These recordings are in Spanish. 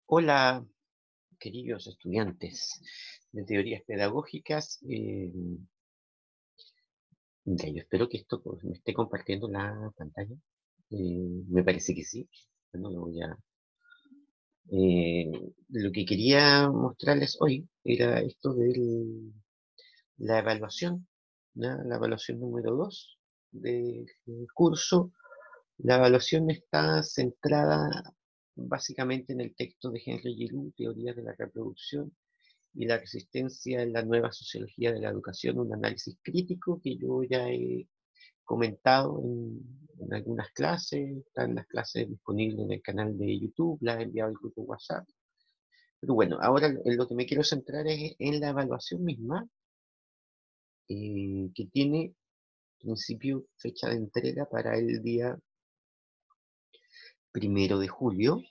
Hola, queridos estudiantes de teorías pedagógicas. Mira, yo espero que esto pues, me esté compartiendo la pantalla. Me parece que sí. Bueno, eh, lo que quería mostrarles hoy era esto de la evaluación, ¿ya? La evaluación número 2 del curso. La evaluación está centrada básicamente en el texto de Henry Giroux, Teorías de la Reproducción y la resistencia en la nueva sociología de la educación, un análisis crítico que yo ya he comentado en algunas clases, están las clases disponibles en el canal de YouTube, las he enviado al grupo WhatsApp. Pero bueno, ahora en lo que me quiero centrar es en la evaluación misma, que tiene principio fecha de entrega para el día 1 de julio,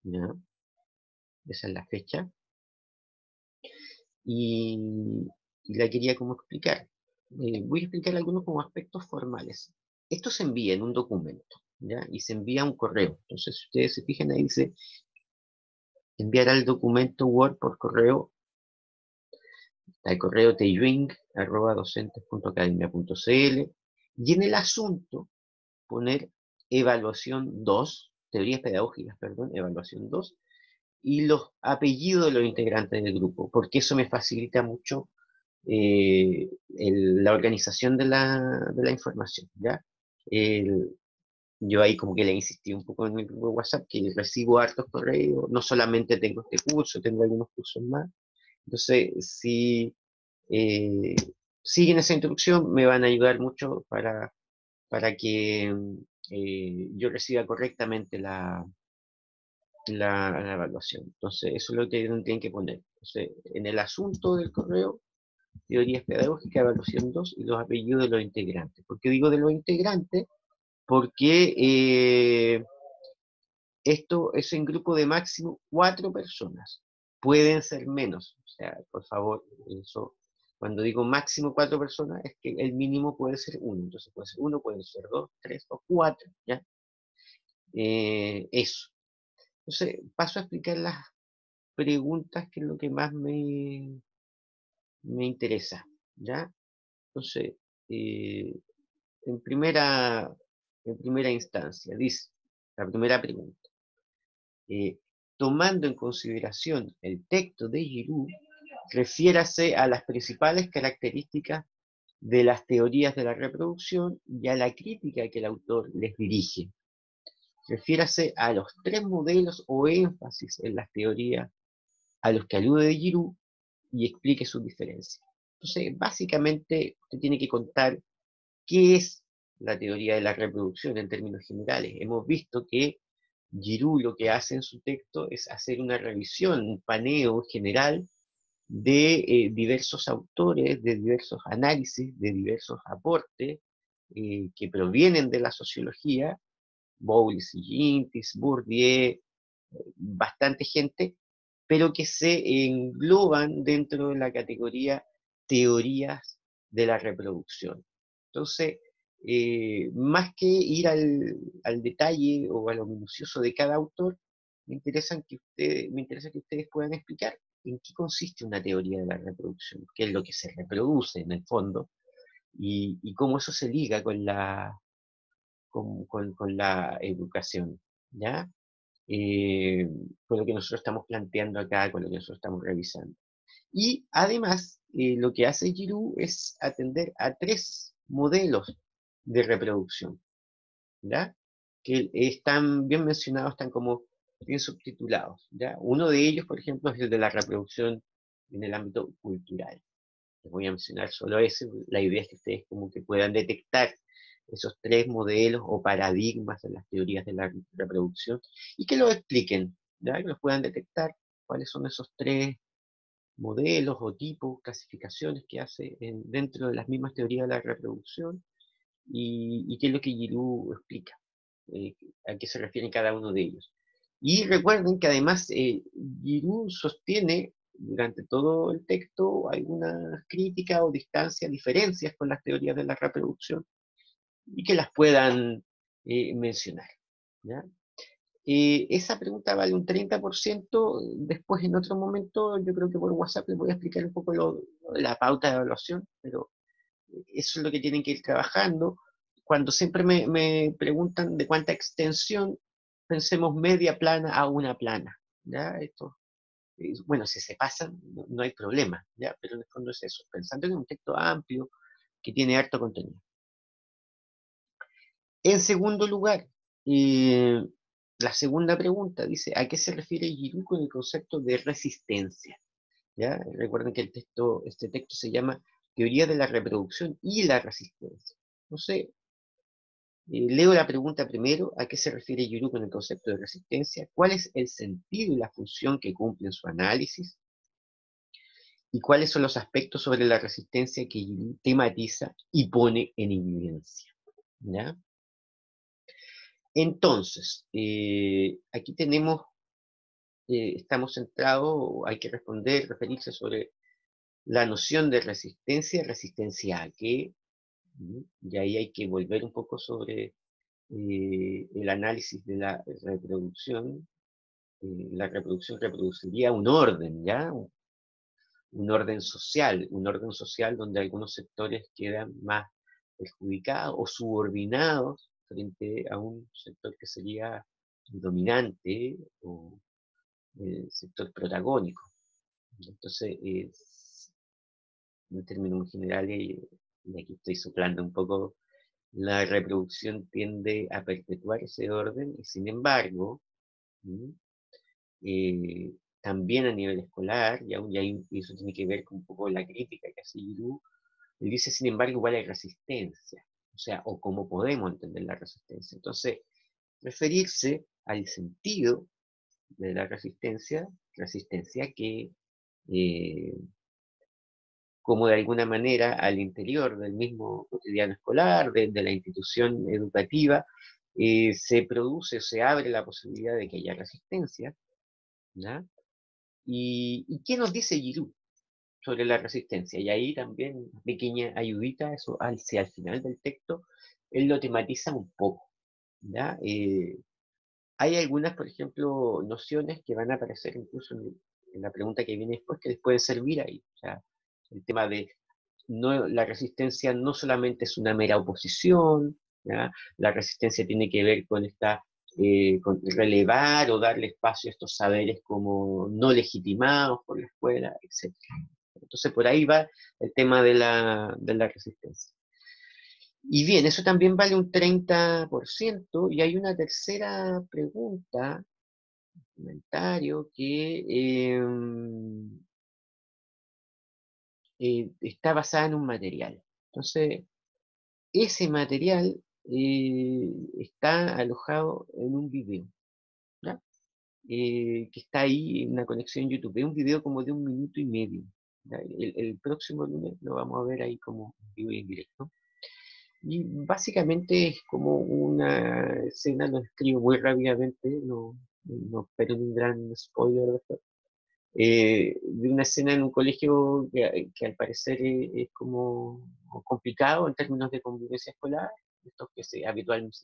¿ya? Esa es la fecha, y, y la quería como explicar. Voy a explicar algunos como aspectos formales. Esto se envía en un documento, ¿ya? Y se envía a un correo. Entonces, si ustedes se fijan ahí dice enviar al documento Word por correo, al correo teyuing@docentes.academia.cl, y en el asunto poner evaluación 2, teorías pedagógicas, perdón, evaluación 2, y los apellidos de los integrantes del grupo, porque eso me facilita mucho la organización de la información, ¿ya? El- yo ahí como que le insistí un poco en mi grupo de WhatsApp que recibo hartos correos, no solamente tengo este curso, tengo algunos cursos más. Entonces, si eh, siguen esa instrucción, me van a ayudar mucho para que yo reciba correctamente la evaluación. Entonces, eso es lo que tienen que poner. Entonces, en el asunto del correo, teorías pedagógicas, evaluación 2 y los apellidos de los integrantes. ¿Por qué digo de los integrantes? Porque esto es en grupo de máximo 4 personas. Pueden ser menos. O sea, por favor, eso, cuando digo máximo 4 personas, es que el mínimo puede ser uno. Entonces puede ser uno, pueden ser dos, tres o cuatro, ¿ya? Eso. Entonces, paso a explicar las preguntas, que es lo que más me interesa, ¿ya? Entonces, eh, en primera, en primera instancia, dice, la primera pregunta, eh, tomando en consideración el texto de Giroux, refiérase a las principales características de las teorías de la reproducción y a la crítica que el autor les dirige. Refiérase a los tres modelos o énfasis en las teorías a los que alude Giroux y explique sus diferencias. Entonces, básicamente, usted tiene que contar qué es la teoría de la reproducción en términos generales. Hemos visto que Giroux lo que hace en su texto es hacer una revisión, un paneo general de diversos autores, de diversos análisis, de diversos aportes que provienen de la sociología, Bowles y Gintis, Bourdieu, bastante gente, pero que se engloban dentro de la categoría teorías de la reproducción. Entonces, más que ir al detalle o a lo minucioso de cada autor, me interesa que ustedes puedan explicar en qué consiste una teoría de la reproducción, qué es lo que se reproduce en el fondo, y cómo eso se liga con la educación, ¿ya? eh, con lo que nosotros estamos planteando acá, con lo que nosotros estamos revisando. Y además, lo que hace Giroux es atender a tres modelos de reproducción, ¿ya? Que están bien mencionados, están como bien subtitulados, ¿ya? Uno de ellos, por ejemplo, es el de la reproducción en el ámbito cultural. Les voy a mencionar solo ese. La idea es que ustedes como que puedan detectar esos tres modelos o paradigmas de las teorías de la reproducción y que lo expliquen, ¿ya? Que los puedan detectar cuáles son esos tres modelos o tipos, clasificaciones que hace dentro de las mismas teorías de la reproducción y qué es lo que Giroux explica, eh, a qué se refiere cada uno de ellos. Y recuerden que además Giroux sostiene durante todo el texto algunas críticas o distancias, diferencias con las teorías de la reproducción y que las puedan mencionar, ¿ya? Esa pregunta vale un 30%. Después, en otro momento, yo creo que por WhatsApp les voy a explicar un poco la pauta de evaluación, pero eso es lo que tienen que ir trabajando. Cuando siempre me preguntan de cuánta extensión, pensemos media plana a una plana, ¿ya? Esto, bueno, si se pasan, no hay problema, ¿ya? Pero en el fondo es eso, pensando en un texto amplio que tiene harto contenido. En segundo lugar, eh, la segunda pregunta dice, ¿a qué se refiere Giroux con el concepto de resistencia? ¿Ya? Recuerden que este texto se llama Teoría de la reproducción y la resistencia. Entonces, leo la pregunta primero, ¿a qué se refiere Giroux con el concepto de resistencia? ¿Cuál es el sentido y la función que cumple en su análisis? ¿Y cuáles son los aspectos sobre la resistencia que Giroux tematiza y pone en evidencia? ¿Ya? Entonces, aquí estamos centrados, hay que responder, referirse sobre la noción de resistencia, resistencia a qué, y ahí hay que volver un poco sobre el análisis de la reproducción. La reproducción reproduciría un orden, ¿ya? Un orden social donde algunos sectores quedan más perjudicados o subordinados frente a un sector que sería dominante o sector protagónico. Entonces, en términos generales, y aquí estoy soplando un poco, la reproducción tiende a perpetuar ese orden y sin embargo, ¿m? eh, también a nivel escolar, y eso tiene que ver con un poco la crítica que hace Giroux, él dice, sin embargo, igual hay resistencia, o sea, o cómo podemos entender la resistencia. Entonces, referirse al sentido de la resistencia, resistencia que eh, como de alguna manera al interior del mismo cotidiano escolar, de la institución educativa, se produce, se abre la posibilidad de que haya resistencia, ¿ya? ¿Y qué nos dice Giroux sobre la resistencia? Y ahí también, una pequeña ayudita, eso hacia al final del texto, él lo tematiza un poco, ¿ya? Hay algunas, por ejemplo, nociones que van a aparecer incluso en la pregunta que viene después, que les pueden servir ahí. O sea, el tema de la resistencia no solamente es una mera oposición, ¿ya? La resistencia tiene que ver con con relevar o darle espacio a estos saberes como no legitimados por la escuela, etc. Entonces por ahí va el tema de la resistencia. Y bien, eso también vale un 30%, y hay una tercera pregunta, comentario, que está basada en un material. Entonces, ese material está alojado en un video, ¿ya? Que está ahí en una conexión YouTube. Es un video como de 1 minuto y medio. ¿Ya? El próximo lunes lo vamos a ver ahí como vivo y en directo. Y básicamente es como una escena, lo escribo muy rápidamente, no espero un gran spoiler de esto, de una escena en un colegio que al parecer es como complicado en términos de convivencia escolar, estos que habitualmente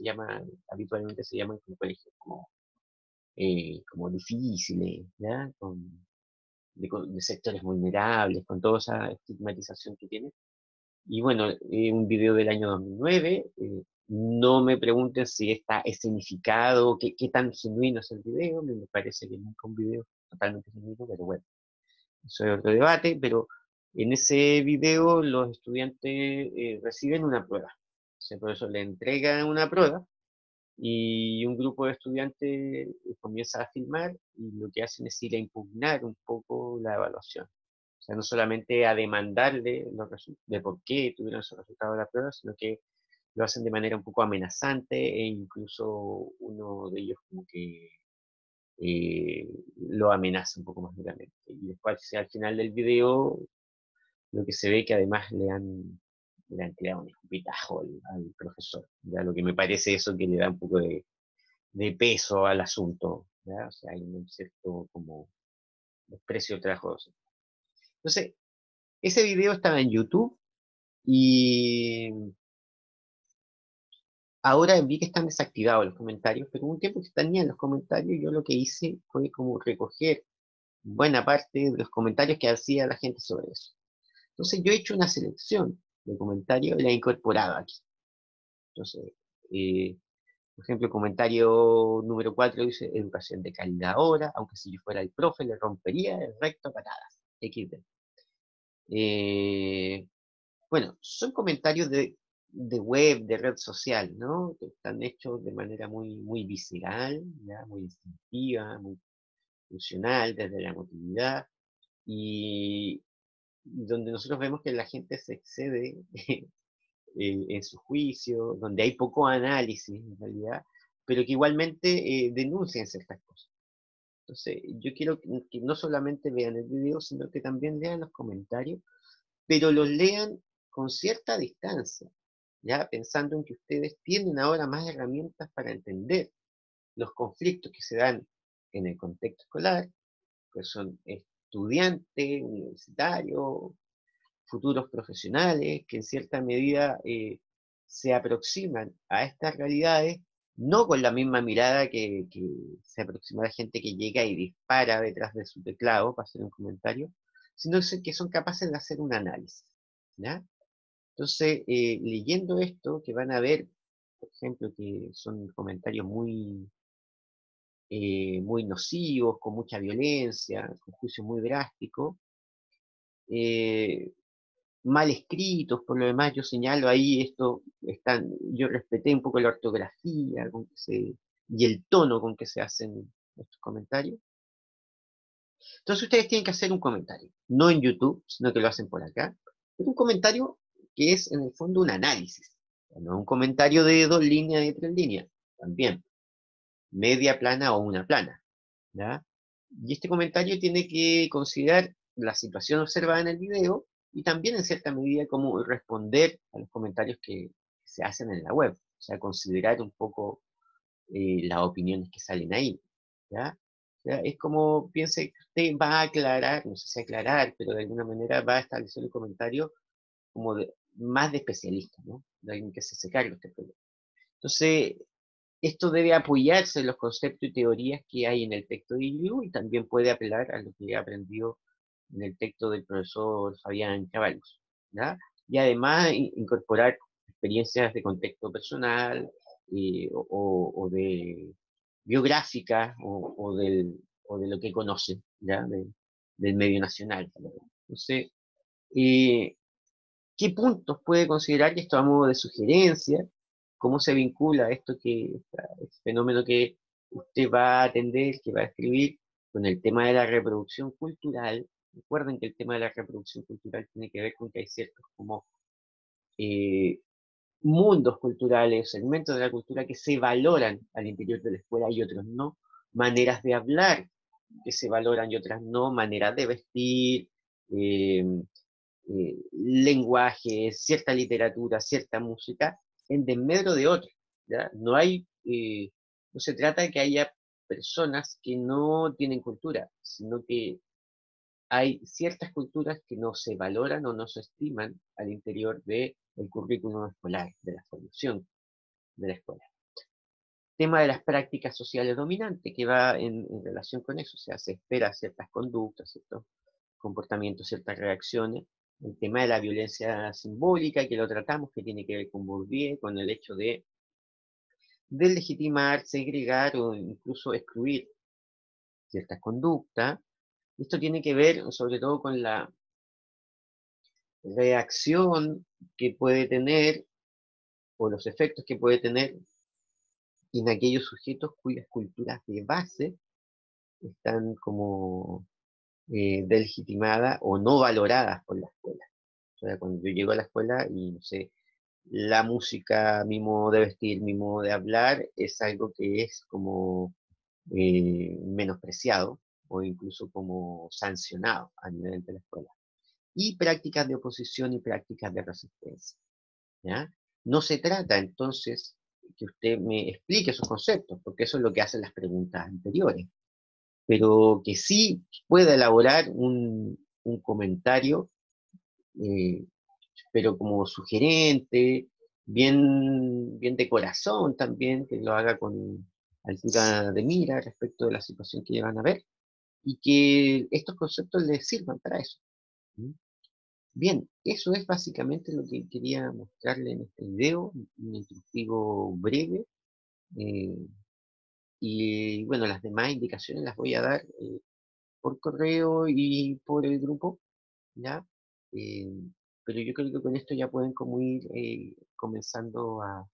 se llaman como colegios como difíciles, ¿ya? De sectores vulnerables, con toda esa estigmatización que tiene. Y bueno, un video del año 2009, no me pregunten si está escenificado, qué tan genuino es el video, me parece que nunca un video totalmente genuino, pero bueno, eso es otro debate, pero en ese video los estudiantes reciben una prueba. Ese profesor le entrega una prueba y un grupo de estudiantes comienza a filmar y lo que hacen es ir a impugnar un poco la evaluación. O sea, no solamente a demandarle de por qué tuvieron esos resultados de la prueba, sino que lo hacen de manera un poco amenazante e incluso uno de ellos como que eh, lo amenaza un poco más duramente. Y después, al final del video, lo que se ve que además le han tirado un escupitajo al profesor. ¿Ya? Lo que me parece eso que le da un poco de peso al asunto. ¿Ya? O sea, hay un cierto como desprecio del trabajo docente. Entonces, ese video estaba en YouTube y Ahora vi que están desactivados los comentarios, pero hubo un tiempo que tenían los comentarios y yo lo que hice fue como recoger buena parte de los comentarios que hacía la gente sobre eso. Entonces yo he hecho una selección de comentarios y la he incorporado aquí. Entonces, por ejemplo, el comentario número 4 dice, educación de calidad ahora, aunque si yo fuera el profe le rompería el recto a patadas. XD. Bueno, son comentarios de web, de red social, ¿no? Que están hechos de manera muy visceral, ¿ya? Muy instintiva, muy funcional, desde la emotividad, y donde nosotros vemos que la gente se excede en su juicio, donde hay poco análisis en realidad, pero que igualmente denuncian ciertas cosas. Entonces, yo quiero que no solamente vean el video, sino que también lean los comentarios, pero los lean con cierta distancia, ya pensando en que ustedes tienen ahora más herramientas para entender los conflictos que se dan en el contexto escolar, que son estudiantes, universitarios, futuros profesionales, que en cierta medida se aproximan a estas realidades, no con la misma mirada que se aproxima la gente que llega y dispara detrás de su teclado para hacer un comentario, sino que son capaces de hacer un análisis, ¿ya? Entonces, leyendo esto, que van a ver, por ejemplo, que son comentarios muy nocivos, con mucha violencia, con juicios muy drásticos, eh, mal escritos, por lo demás yo señalo ahí esto, yo respeté un poco la ortografía y el tono con que se hacen estos comentarios. Entonces ustedes tienen que hacer un comentario, no en YouTube, sino que lo hacen por acá, pero un comentario que es en el fondo un análisis, no un comentario de 2 líneas, de 3 líneas, también, media plana o una plana, ¿ya? Y este comentario tiene que considerar la situación observada en el video y también en cierta medida cómo responder a los comentarios que se hacen en la web, o sea, considerar un poco las opiniones que salen ahí, ¿ya? O sea, es como piense que usted va a aclarar, no sé si aclarar, pero de alguna manera va a establecer un comentario como más de especialista, ¿no? De alguien que se carga de este problema. Entonces, esto debe apoyarse en los conceptos y teorías que hay en el texto de Iliu y también puede apelar a lo que he aprendido en el texto del profesor Fabián Chavalos, ¿ya? Y además incorporar experiencias de contexto personal o de biográficas o de lo que conocen, ¿ya? Del medio nacional. Entonces, eh, ¿qué puntos puede considerar, y esto a modo de sugerencia, cómo se vincula esto este fenómeno que usted va a atender, que va a escribir, con el tema de la reproducción cultural? Recuerden que el tema de la reproducción cultural tiene que ver con que hay ciertos como eh, mundos culturales, segmentos de la cultura que se valoran al interior de la escuela y otros no, maneras de hablar que se valoran y otras no, maneras de vestir, eh, lenguaje, cierta literatura, cierta música, en desmedro de otros, ¿ya? No se trata de que haya personas que no tienen cultura, sino que hay ciertas culturas que no se valoran o no se estiman al interior del currículum escolar, de la formación de la escuela. Tema de las prácticas sociales dominantes, que va en relación con eso, o sea, se espera ciertas conductas, ciertos comportamientos, ciertas reacciones. El tema de la violencia simbólica, que lo tratamos, que tiene que ver con Bourdieu, con el hecho de deslegitimar, segregar o incluso excluir ciertas conductas. Esto tiene que ver sobre todo con la reacción que puede tener o los efectos que puede tener en aquellos sujetos cuyas culturas de base están como deslegitimadas o no valoradas por la escuela. O sea, cuando yo llego a la escuela y, no sé, la música, mi modo de vestir, mi modo de hablar, es algo que es como menospreciado o incluso como sancionado a nivel de la escuela. Y prácticas de oposición y prácticas de resistencia, ¿ya? No se trata entonces que usted me explique sus conceptos, porque eso es lo que hacen las preguntas anteriores, pero que sí pueda elaborar un comentario, eh, pero como sugerente, bien de corazón también, que lo haga con altura de mira respecto de la situación que van a ver y que estos conceptos les sirvan para eso. ¿Mm? Bien, eso es básicamente lo que quería mostrarle en este video, un instructivo breve. eh, y bueno, las demás indicaciones las voy a dar por correo y por el grupo, ¿ya? Eh, pero yo creo que con esto ya pueden como ir comenzando a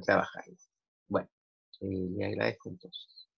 trabajar. Bueno, le agradezco entonces.